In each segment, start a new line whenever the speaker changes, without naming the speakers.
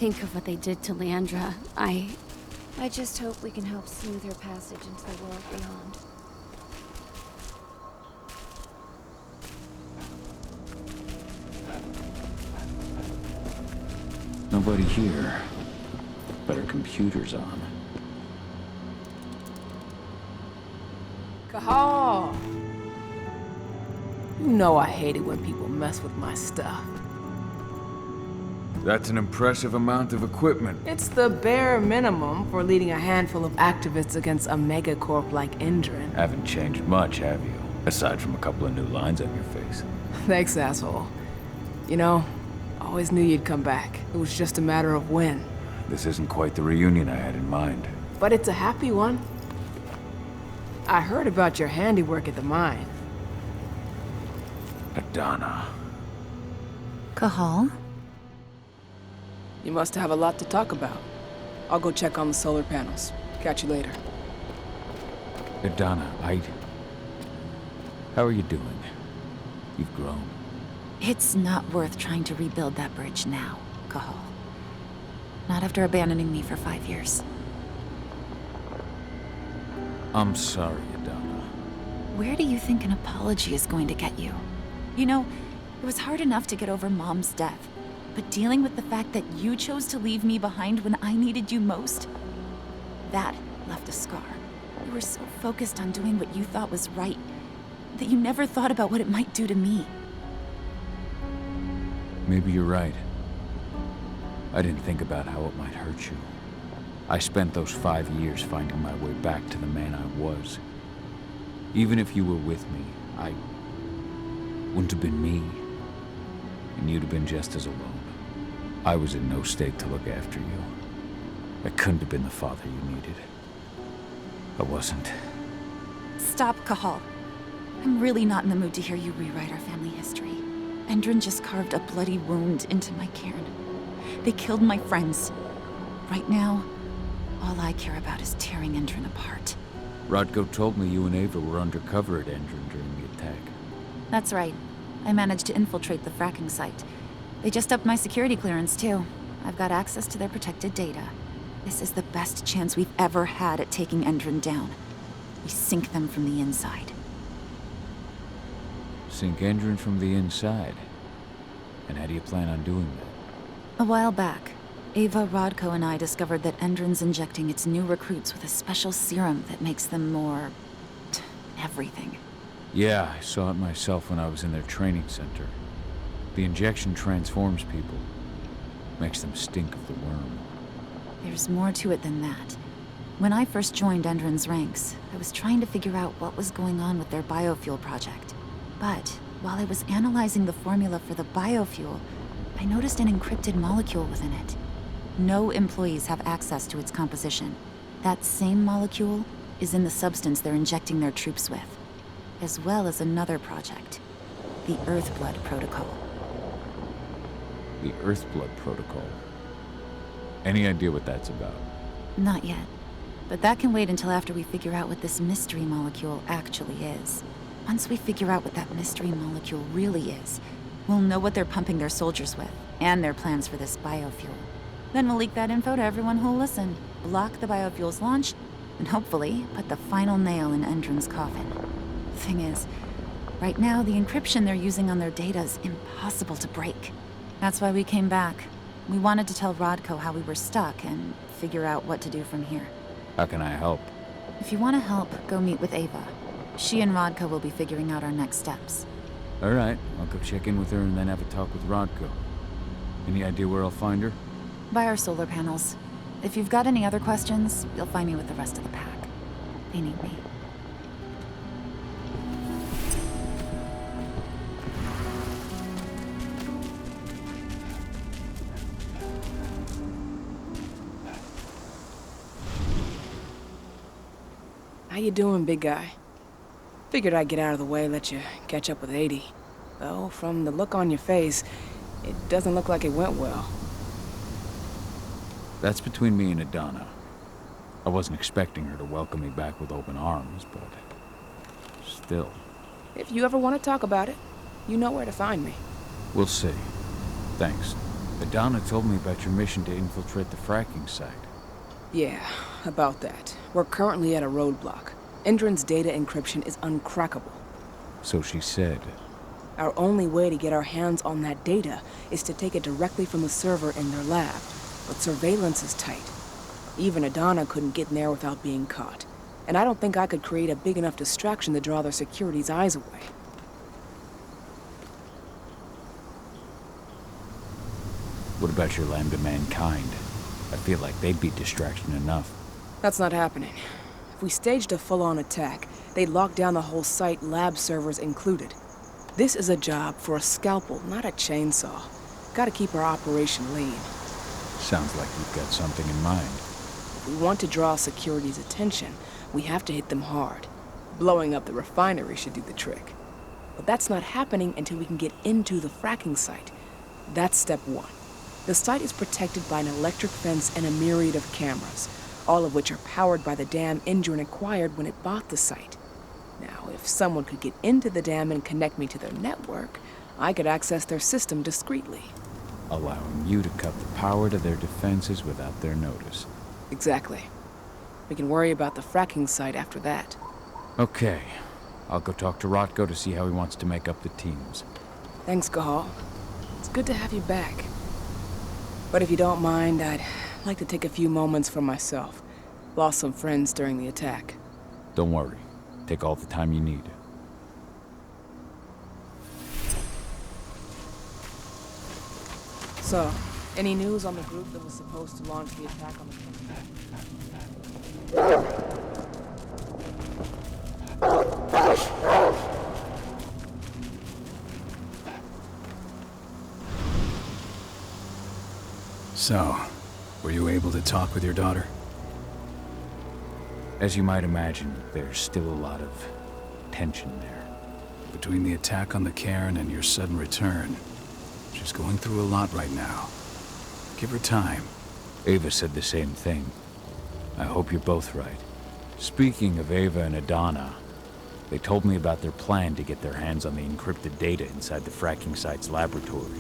think of what they did to Leandra, I
just hope we can help smooth her passage into the world beyond.
Nobody here. But her computer's on.
Cahal! You know I hate it when people mess with my stuff.
That's an impressive amount of equipment.
It's the bare minimum for leading a handful of activists against a megacorp like Endrin.
Haven't changed much, have you? Aside from a couple of new lines on your face.
Thanks, asshole. You know, I always knew you'd come back. It was just a matter of when.
This isn't quite the reunion I had in mind.
But it's a happy one. I heard about your handiwork at the mine.
Adana.
Cahal?
You must have a lot to talk about. I'll go check on the solar panels. Catch you later.
Adana, how are you doing? You've grown.
It's not worth trying to rebuild that bridge now, Cahal. Not after abandoning me for 5 years.
I'm sorry, Adana.
Where do you think an apology is going to get you? You know, it was hard enough to get over Mom's death. But dealing with the fact that you chose to leave me behind when I needed you most, that left a scar. You were so focused on doing what you thought was right, that you never thought about what it might do to me.
Maybe you're right. I didn't think about how it might hurt you. I spent those 5 years finding my way back to the man I was. Even if you were with me, I wouldn't have been me. And you'd have been just as alone. I was in no state to look after you. I couldn't have been the father you needed. I wasn't.
Stop, Cahal. I'm really not in the mood to hear you rewrite our family history. Endrin just carved a bloody wound into my cairn. They killed my friends. Right now, all I care about is tearing Endrin apart.
Rodko told me you and Ava were undercover at Endrin during the attack.
That's right. I managed to infiltrate the fracking site. They just upped my security clearance, too. I've got access to their protected data. This is the best chance we've ever had at taking Endrin down. We sink them from the inside.
Sink Endrin from the inside? And how do you plan on doing that?
A while back, Ava, Rodko, and I discovered that Endrin's injecting its new recruits with a special serum that makes them more... everything.
Yeah, I saw it myself when I was in their training center. The injection transforms people. Makes them stink of the worm.
There's more to it than that. When I first joined Endrin's ranks, I was trying to figure out what was going on with their biofuel project. But while I was analyzing the formula for the biofuel, I noticed an encrypted molecule within it. No employees have access to its composition. That same molecule is in the substance they're injecting their troops with, as well as another project, the Earthblood Protocol.
The Earthblood Protocol. Any idea what that's about?
Not yet. But that can wait until after we figure out what this mystery molecule actually is. Once we figure out what that mystery molecule really is, we'll know what they're pumping their soldiers with, and their plans for this biofuel. Then we'll leak that info to everyone who'll listen, block the biofuel's launch, and hopefully put the final nail in Endrin's coffin. Thing is, right now the encryption they're using on their data is impossible to break. That's why we came back. We wanted to tell Rodko how we were stuck and figure out what to do from here.
How can I help?
If you want to help, go meet with Ava. She and Rodko will be figuring out our next steps.
All right, I'll go check in with her and then have a talk with Rodko. Any idea where I'll find her?
By our solar panels. If you've got any other questions, you'll find me with the rest of the pack. They need me.
How you doing, big guy? Figured I'd get out of the way, let you catch up with 80. Though, from the look on your face, it doesn't look like it went well.
That's between me and Adana. I wasn't expecting her to welcome me back with open arms, but... still.
If you ever want to talk about it, you know where to find me.
We'll see. Thanks. Adana told me about your mission to infiltrate the fracking site.
Yeah, about that. We're currently at a roadblock. Endron's data encryption is uncrackable.
So she said.
Our only way to get our hands on that data is to take it directly from the server in their lab. But surveillance is tight. Even Adana couldn't get in there without being caught. And I don't think I could create a big enough distraction to draw their security's eyes away.
What about your Lambda Mankind? I feel like they'd be distraction enough.
That's not happening. If we staged a full-on attack, they'd lock down the whole site, lab servers included. This is a job for a scalpel, not a chainsaw. Gotta keep our operation lean.
Sounds like you've got something in mind.
If we want to draw security's attention, we have to hit them hard. Blowing up the refinery should do the trick. But that's not happening until we can get into the fracking site. That's step one. The site is protected by an electric fence and a myriad of cameras, all of which are powered by the dam Endron acquired when it bought the site. Now, if someone could get into the dam and connect me to their network, I could access their system discreetly.
Allowing you to cut the power to their defenses without their notice.
Exactly. We can worry about the fracking site after that.
Okay. I'll go talk to Rotko to see how he wants to make up the teams.
Thanks, Gahal. It's good to have you back. But if you don't mind, I'd like to take a few moments for myself. Lost some friends during the attack.
Don't worry. Take all the time you need.
So, any news on the group that was supposed to launch the attack on the campus?
So, were you able to talk with your daughter?
As you might imagine, there's still a lot of tension there.
Between the attack on the cairn and your sudden return, she's going through a lot right now. Give her time.
Ava said the same thing. I hope you're both right. Speaking of Ava and Adana, they told me about their plan to get their hands on the encrypted data inside the fracking site's laboratory.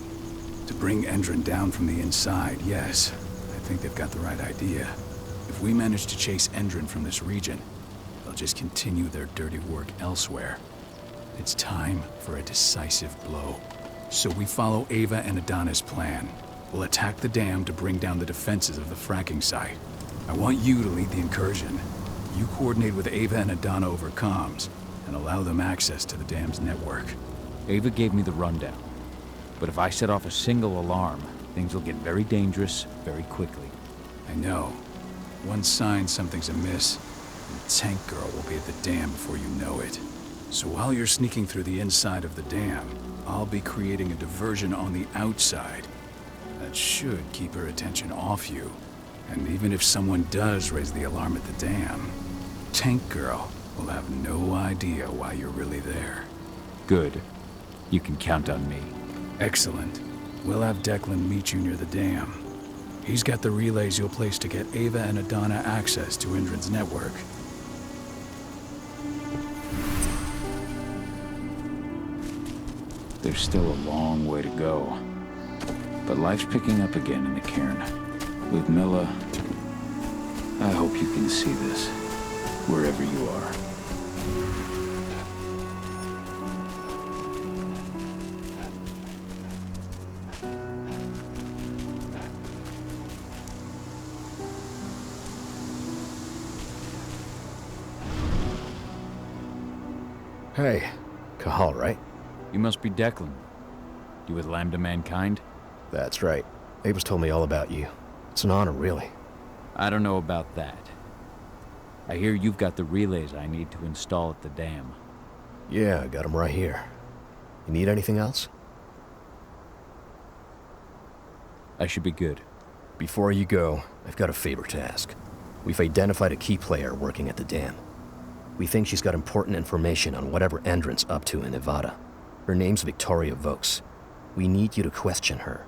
To bring Endron down from the inside, yes. I think they've got the right idea. If we manage to chase Endron from this region, they'll just continue their dirty work elsewhere. It's time for a decisive blow. So we follow Ava and Adana's plan. We'll attack the dam to bring down the defenses of the fracking site. I want you to lead the incursion. You coordinate with Ava and Adana over comms, and allow them access to the dam's network.
Ava gave me the rundown. But if I set off a single alarm, things will get very dangerous very quickly.
I know. One sign something's amiss, and Tank Girl will be at the dam before you know it. So while you're sneaking through the inside of the dam, I'll be creating a diversion on the outside. That should keep her attention off you. And even if someone does raise the alarm at the dam, Tank Girl will have no idea why you're really there.
Good. You can count on me.
Excellent. We'll have Declan meet you near the dam. He's got the relays you'll place to get Ava and Adana access to Endron's network.
There's still a long way to go. But life's picking up again in the cairn. With Milla, I hope you can see this, wherever you are.
Hey, Cahal, right?
You must be Declan. You with Lambda Mankind?
That's right. Ava's told me all about you. It's an honor, really.
I don't know about that. I hear you've got the relays I need to install at the dam.
Yeah, I got them right here. You need anything else?
I should be good.
Before you go, I've got a favor to ask. We've identified a key player working at the dam. We think she's got important information on whatever Endron's up to in Nevada. Her name's Victoria Vokes. We need you to question her.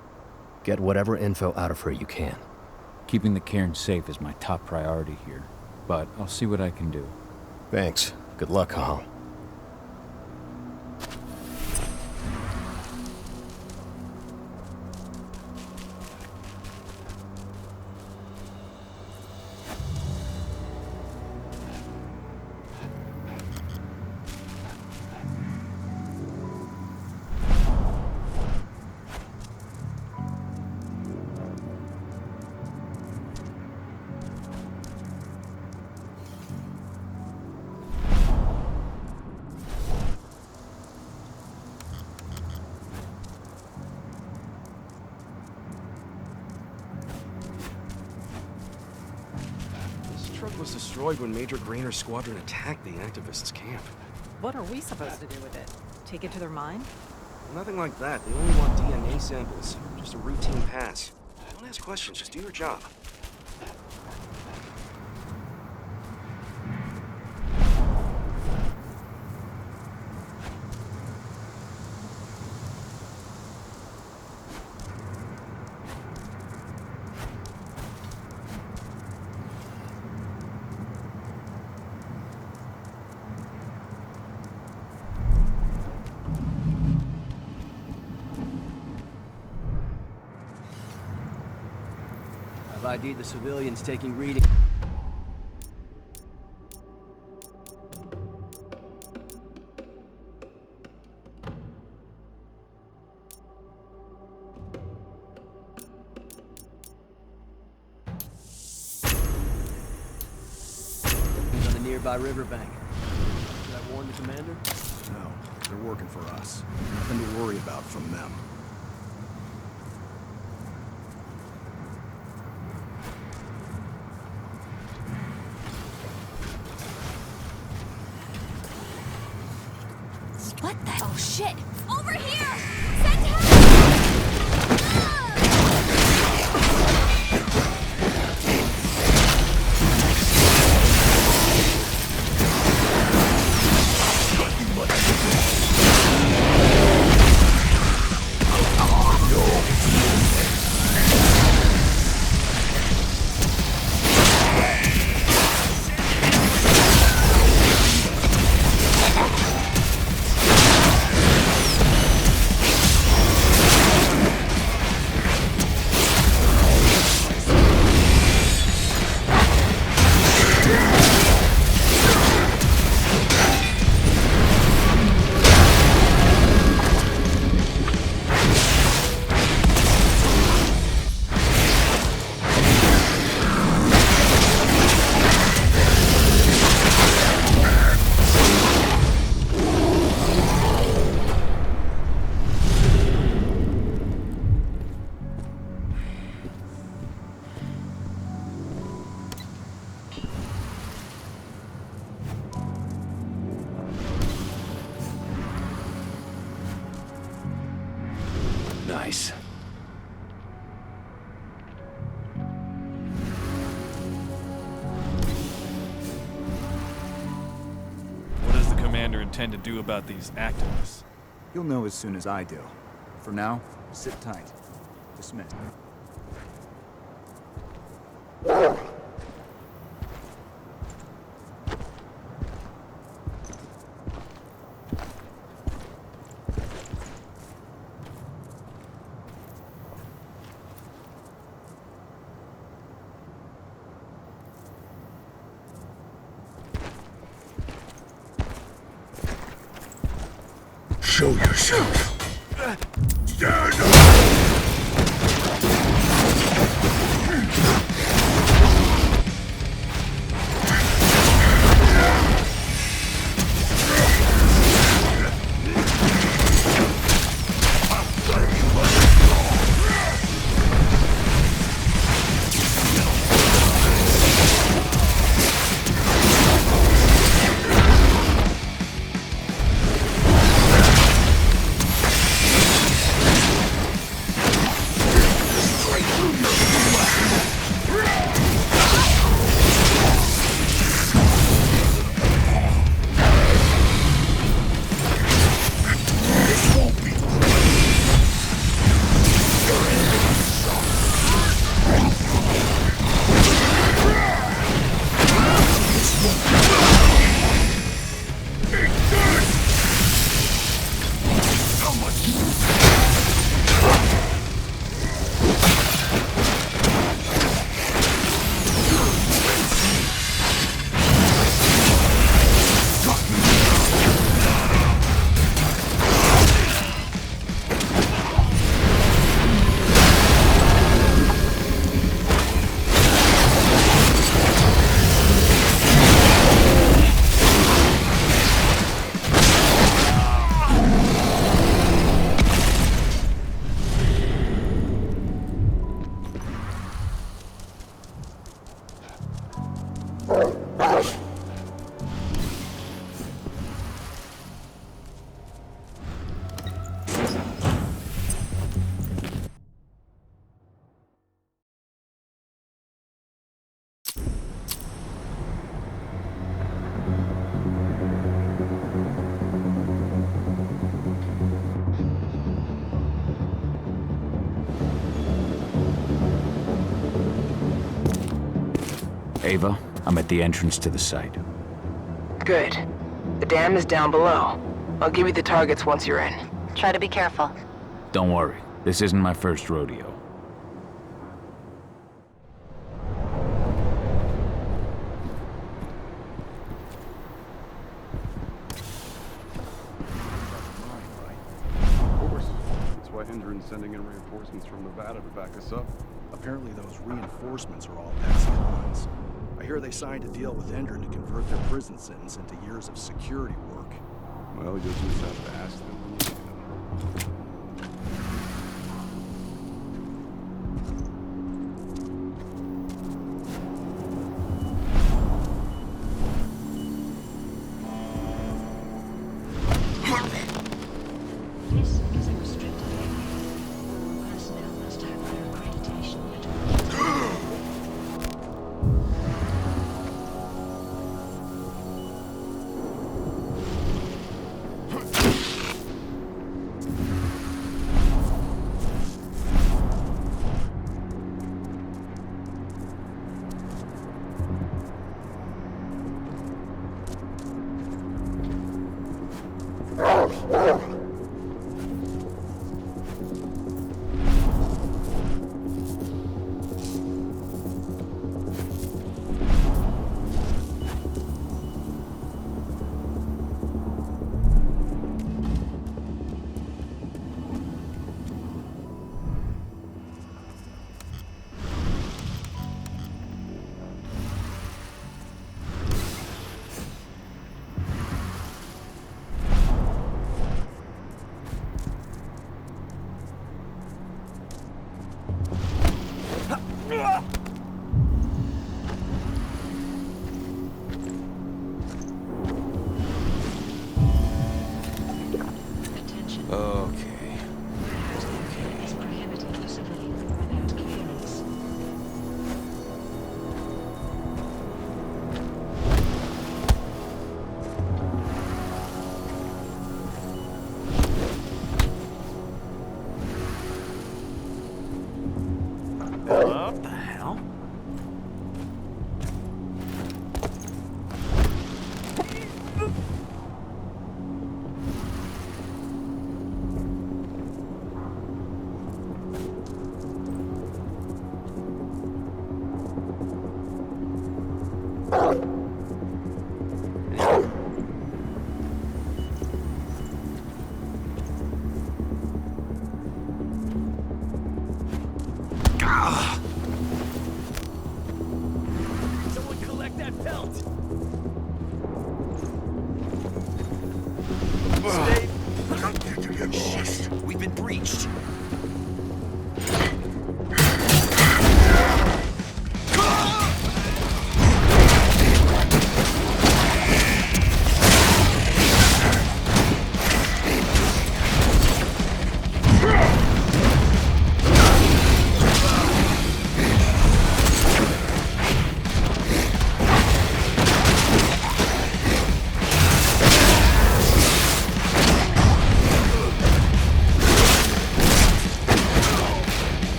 Get whatever info out of her you can.
Keeping the cairn safe is my top priority here, but I'll see what I can do.
Thanks. Good luck, Cahal.
truck was destroyed when Major Grainer's squadron attacked the activists' camp.
What are we supposed to do with it? Take it to their mine?
Nothing like that. They only want DNA samples. Just a routine pass. Don't ask questions, just do your job.
I've ID'd the civilians taking reading. On the nearby riverbank. Should I warn the commander?
No, they're working for us. Nothing to worry about from them.
What the?
Oh shit! Over here! Send help!
Nice.
What does the commander intend to do about these activists?
You'll know as soon as I do. For now, sit tight. Dismissed.
Show yourself. Stand up.
Ava, I'm at the entrance to the site.
Good. The dam is down below. I'll give you the targets once you're in.
Try to be careful.
Don't worry, this isn't my first rodeo.
Of course. That's why Hendren's sending in reinforcements from Nevada to back us up.
Apparently those reinforcements are all ex-cons. I hear they signed a deal with Hendren to convert their prison sentence into years of security work.
Well, you'll just have to ask them when you see them.
This is a restricted area. All personnel must have their accreditation
What the hell?
Someone collect that pelt!
Shit, we've been breached.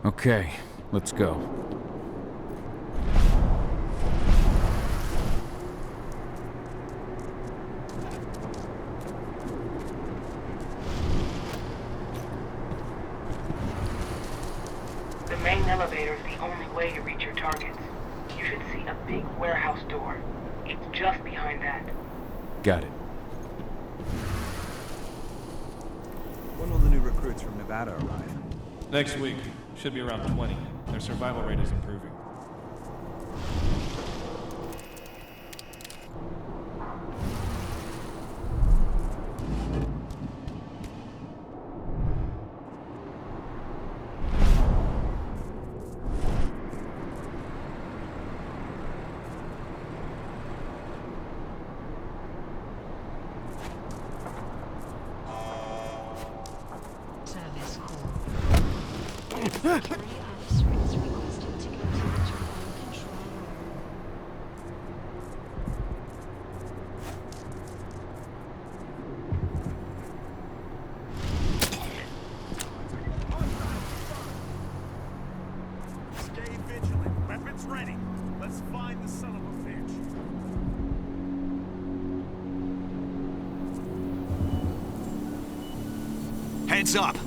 Okay, let's go.
The main elevator is the only way to reach your targets. You should see a big warehouse door. It's just behind that.
Got it.
When will the new recruits from Nevada arrive?
Next week. Should be around 20. Their survival rate is improving.
Service call. Security officer is requested to continue to all control room.
Stay vigilant. Weapons ready. Let's find the son of a bitch.
Heads up!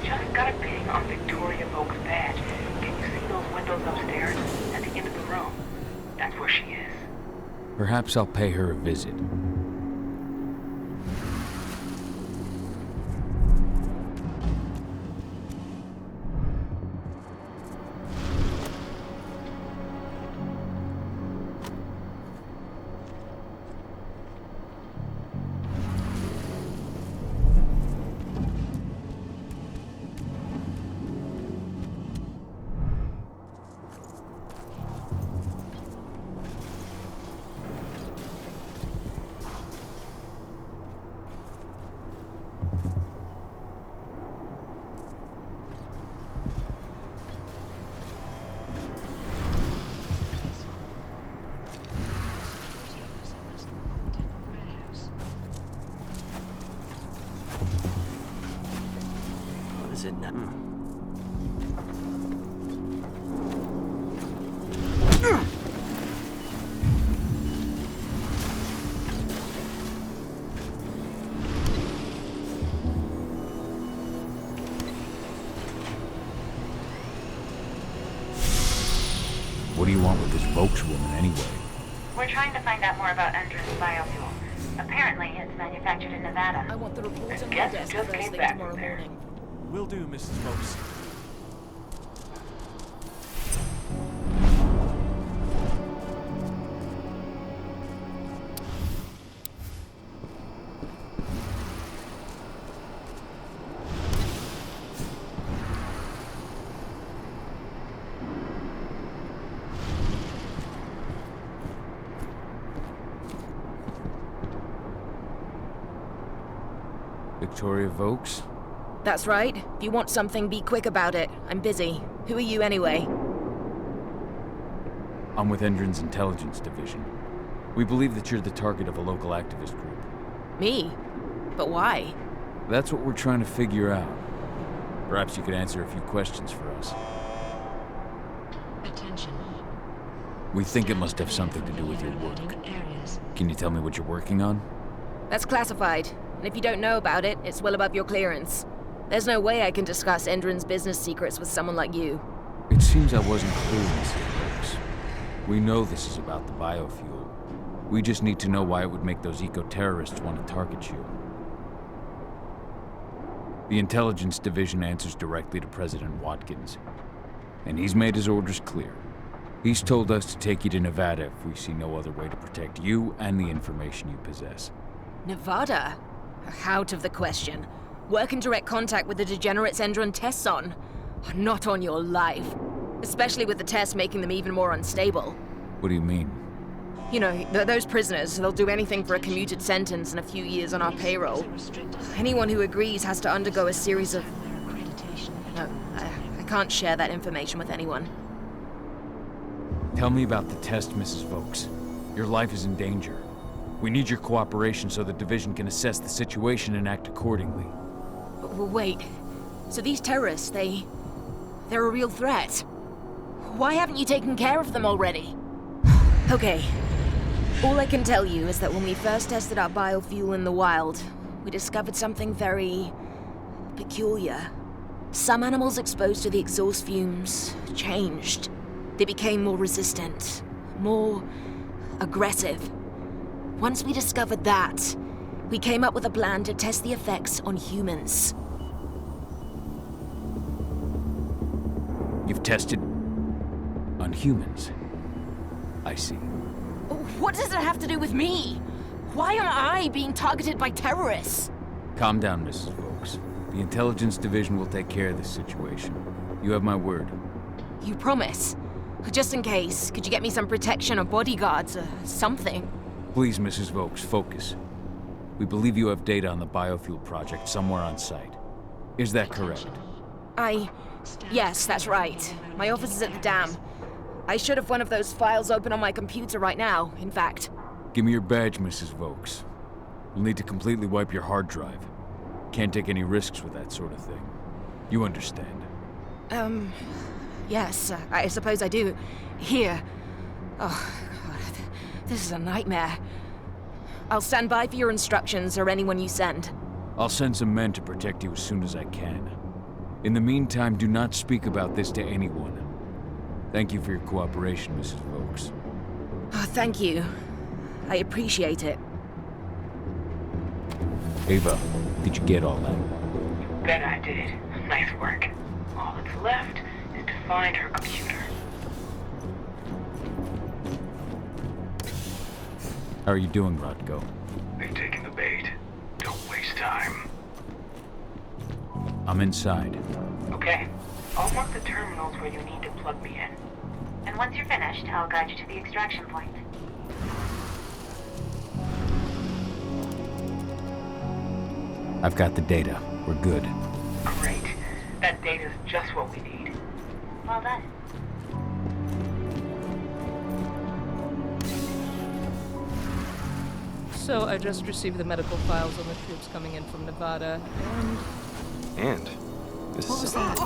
Just got a ping on Victoria Volk's badge. Can you see those windows upstairs at the end of the room? That's where she is.
Perhaps I'll pay her a visit.
What is it now?
What do you want with this Volks woman anyway?
We're trying to find out more about Endron's biofuel. Apparently, it's manufactured in Nevada.
I want the report on my
Guess
desk
just
first
came
thing
back
tomorrow
from there.
morning.
Will do, Mrs. Volks.
Victoria Volks?
That's right. If you want something, be quick about it. I'm busy. Who are you anyway?
I'm with Endron's intelligence division. We believe that you're the target of a local activist group.
Me? But why?
That's what we're trying to figure out. Perhaps you could answer a few questions for us.
Attention.
We think it must have something to do with your work. Can you tell me what you're working on?
That's classified. And if you don't know about it, it's well above your clearance. There's no way I can discuss Endron's business secrets with someone like you.
Victoria Volks? It seems I wasn't clear, Mrs. Brooks. We know this is about the biofuel. We just need to know why it would make those eco-terrorists want to target you. The Intelligence Division answers directly to President Watkins, and he's made his orders clear. He's told us to take you to Nevada if we see no other way to protect you and the information you possess.
Nevada? Out of the question. Work in direct contact with the degenerates Endron tests on. Not on your life. Especially with the tests making them even more unstable.
What do you mean?
You know, those prisoners, they'll do anything for a commuted sentence and a few years on our payroll. Anyone who agrees has to undergo a series of... No, I can't share that information with anyone.
Tell me about the test, Mrs. Vokes. Your life is in danger. We need your cooperation so the Division can assess the situation and act accordingly.
Wait, so these terrorists, they're a real threat? Why haven't you taken care of them already? Okay, all I can tell you is that when we first tested our biofuel in the wild, we discovered something very peculiar. Some animals exposed to the exhaust fumes changed. They became more resistant, more aggressive. Once we discovered that, we came up with a plan to test the effects on humans.
You've tested on humans? I see.
What does it have to do with me? Why am I being targeted by terrorists?
Calm down, Mrs. Vokes. The Intelligence Division will take care of this situation. You have my word.
You promise? Just in case, could you get me some protection or bodyguards or something?
Please, Mrs. Vokes, focus. We believe you have data on the biofuel project somewhere on site. Is that correct?
Yes, that's right. My office is at the dam. I should have one of those files open on my computer right now, in fact.
Give me your badge, Mrs. Vokes. We'll need to completely wipe your hard drive. Can't take any risks with that sort of thing. You understand?
Yes, I suppose I do. Here. Oh, God. This is a nightmare. I'll stand by for your instructions or anyone you send.
I'll send some men to protect you as soon as I can. In the meantime, do not speak about this to anyone. Thank you for your cooperation, Mrs. Vokes.
Oh, thank you. I appreciate it.
Ava, did you get all that?
Bet I did. Nice work. All that's left is to find her computer.
How are you doing, Rodko?
They've taken the bait. Don't waste time.
I'm inside.
Okay. I'll mark the terminals where you need to plug me in.
And once you're finished, I'll guide you to the extraction point.
I've got the data. We're good.
Great. That data's just what we need.
Well done.
So I just received the medical files on the troops coming in from Nevada,
And? This
What
is
was that?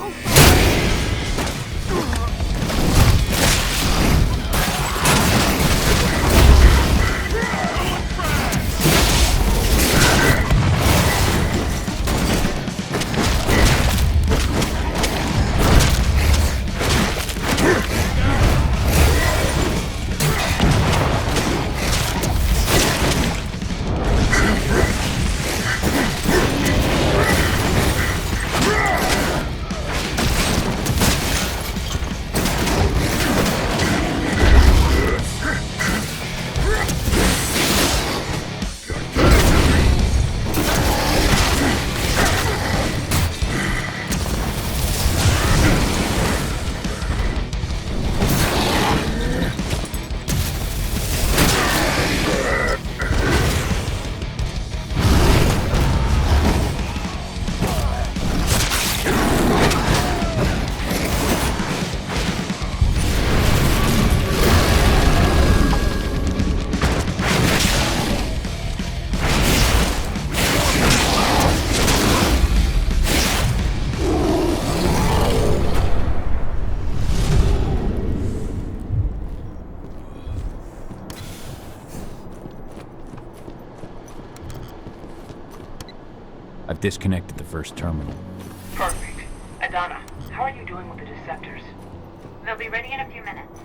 I've disconnected the first terminal.
Perfect. Adana, how are you doing with the deceptors?
They'll be ready in a few minutes.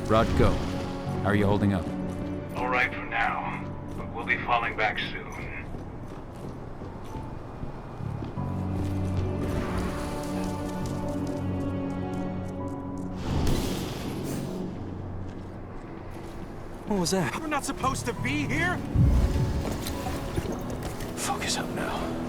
Rod, go. How are you holding up?
All right for now, but we'll be falling back soon.
What was that?
We're not supposed to be here?
Focus up now.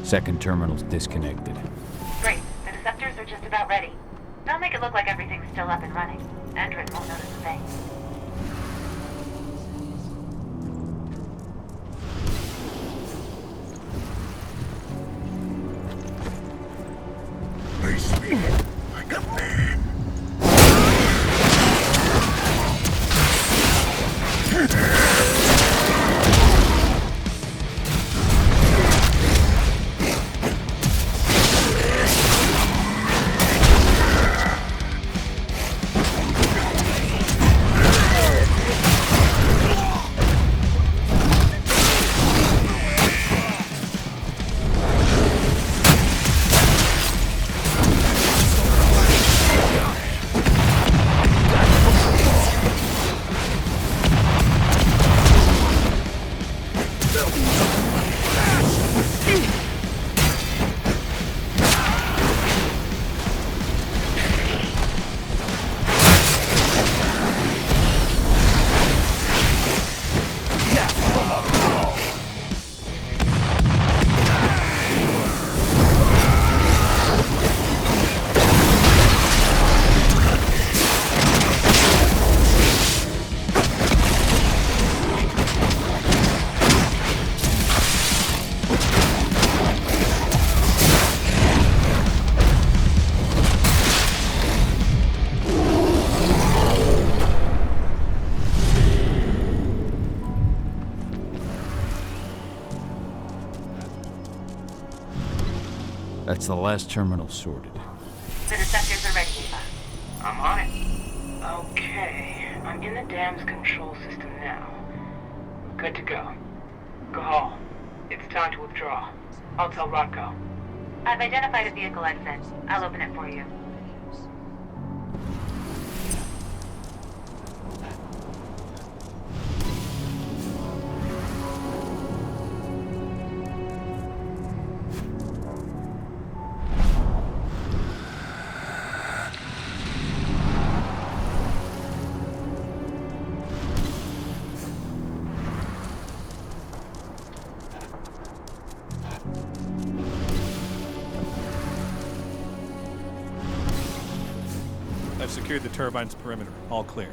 Second terminal's disconnected.
Great. The deceptors are just about ready. Don't make it look like everything's still up and running. Endrin won't notice a thing.
I speak like a man.
That's the last terminal sorted.
The receptors are ready, Eva.
I'm on it. Okay, I'm in the dam's control system now. Good to go. Gahal, it's time to withdraw. I'll tell Rodko.
I've identified a vehicle exit. I'll open it for you.
I've secured the turbine's perimeter. All clear.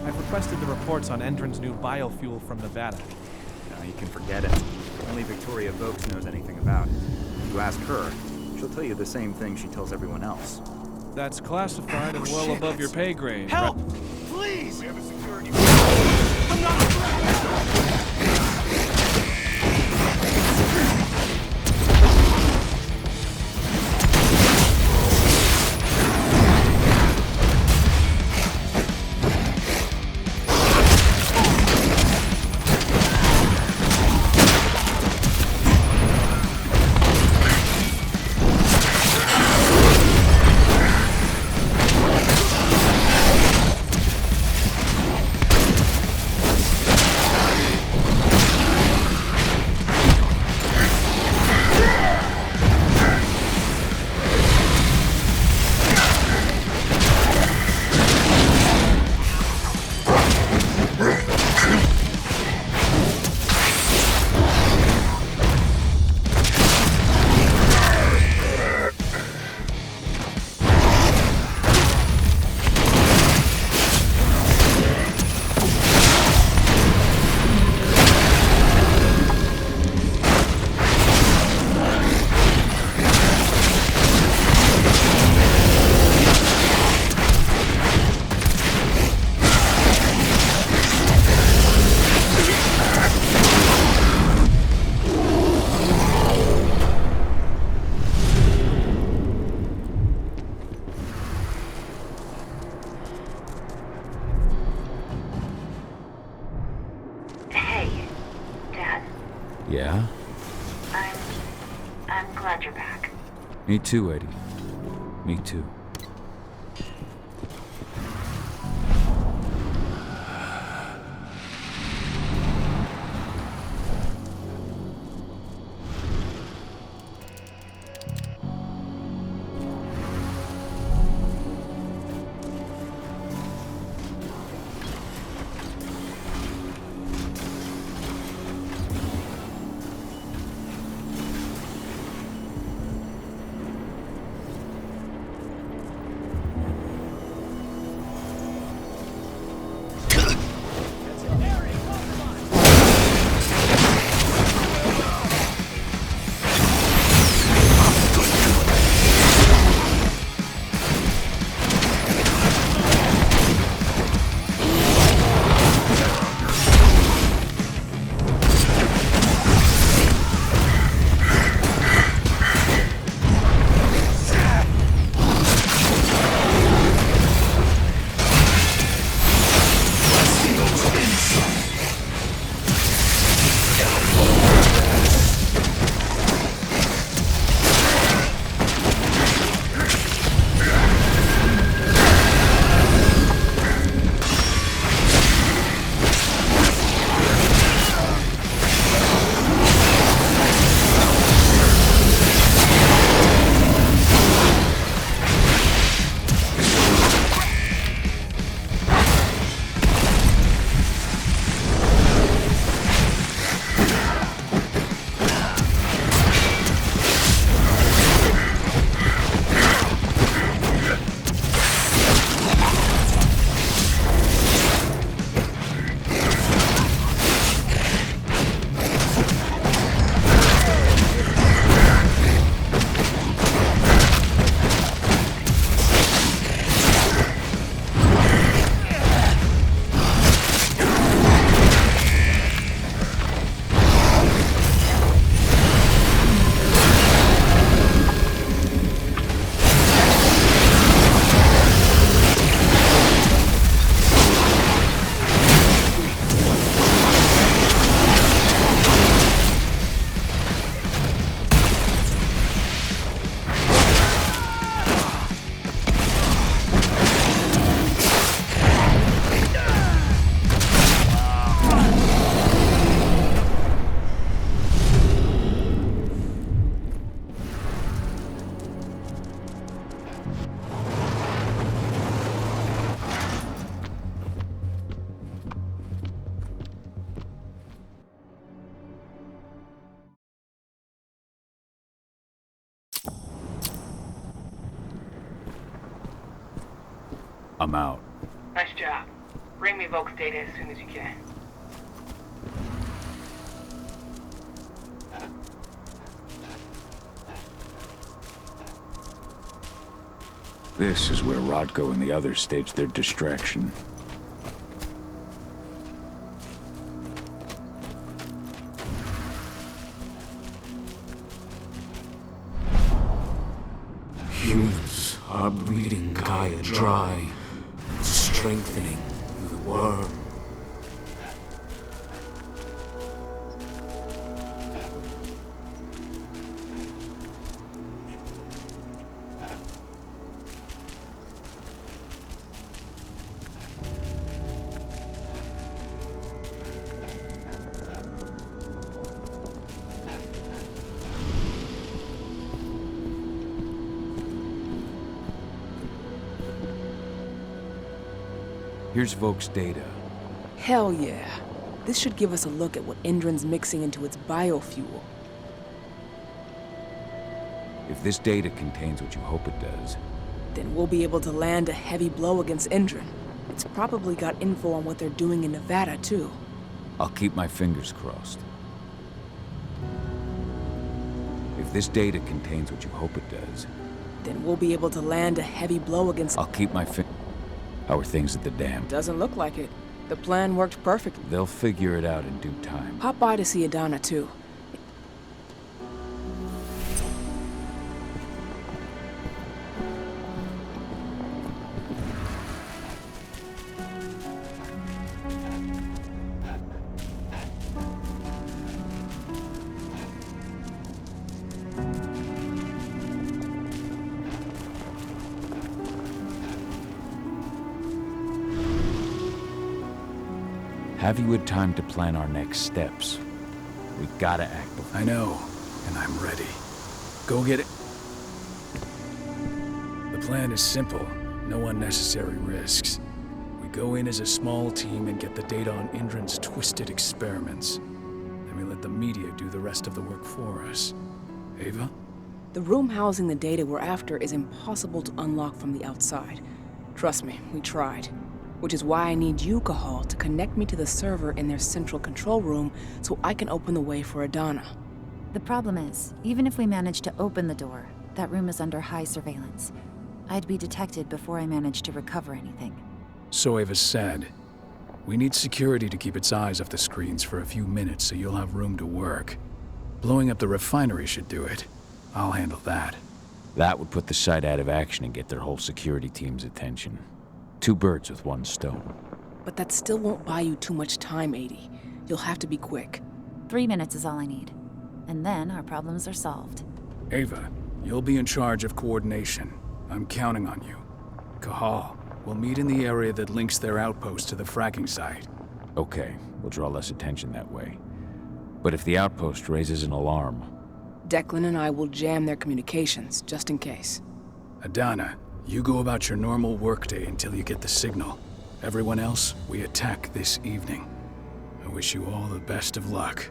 I've requested the reports on Endron's new biofuel from Nevada.
No, you can forget it. Only Victoria Vokes knows anything about it. If you ask her, she'll tell you the same thing she tells everyone else.
That's classified and well above your pay grade.
Help! Please! We have a security. I'm not a threat!
Yeah?
I'm glad you're back.
Me too, Eddie. Me too. I'm out.
Nice job. Bring me Volk's data as soon as you can.
This is where Rodko and the others staged their distraction.
Humans are bleeding Gaia dry, strengthening the worm.
Here's Volk's data.
Hell yeah. This should give us a look at what Endron's mixing into its biofuel.
If this data contains what you hope it does,
Then we'll be able to land a heavy blow against Endron. It's probably got info on what they're doing in Nevada, too.
I'll keep my fingers crossed. If this data contains what you hope it does,
Then we'll be able to land a heavy blow against...
I'll keep my How are things at the dam?
Doesn't look like it. The plan worked perfectly.
They'll figure it out in due time.
Pop by to see Adana, too.
Have you had time to plan our next steps? We gotta act before...
I know, and I'm ready. Go get it. The plan is simple. No unnecessary risks. We go in as a small team and get the data on Endron's twisted experiments. Then we let the media do the rest of the work for us. Ava?
The room housing the data we're after is impossible to unlock from the outside. Trust me, we tried. Which is why I need you, Cahal, to connect me to the server in their central control room so I can open the way for Adana.
The problem is, even if we manage to open the door, that room is under high surveillance. I'd be detected before I managed to recover anything.
So Ava said. We need security to keep its eyes off the screens for a few minutes so you'll have room to work. Blowing up the refinery should do it. I'll handle that.
That would put the site out of action and get their whole security team's attention. 2 birds with 1 stone.
But that still won't buy you too much time, 80. You'll have to be quick.
3 minutes is all I need. And then our problems are solved.
Ava, you'll be in charge of coordination. I'm counting on you. Cahal, we'll meet in the area that links their outpost to the fracking site.
Okay, we'll draw less attention that way. But if the outpost raises an alarm...
Declan and I will jam their communications, just in case.
Adana, you go about your normal workday until you get the signal. Everyone else, we attack this evening. I wish you all the best of luck.